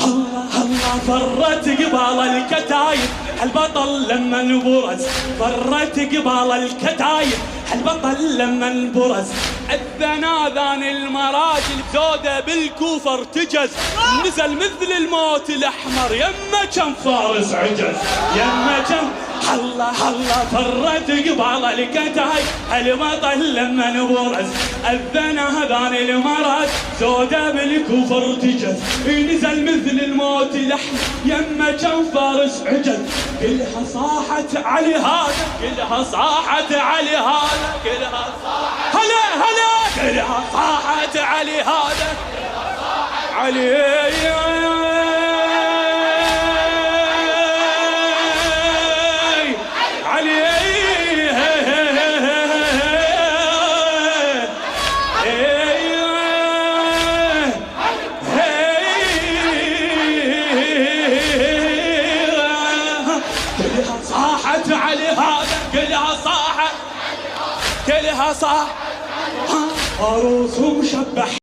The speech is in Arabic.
الله الله فرت قبال الكتايب البطل لما انبرز، فرت قبال الكتايب البطل لما انبرز. أذن آذان المراجل زودة بالكوفة ارتجز، نزل مثل الموت الأحمر يما كم فارس عجز، يما كم. الله الله فرت قبال الكتايب البطل لما انبرز، أذن آذان المراجل زودة بالكوفة ارتجز، نزل مثل الموت الأحمر يما كم فارس عجز. كلها صاحت علي هذا، كلها صاحت علي هذا، كلها صاحت هلا هلا، كلها صاحت علي هذا علي صاحت علي هذا، كلها صاحت، كلها صاح عروس مشبح.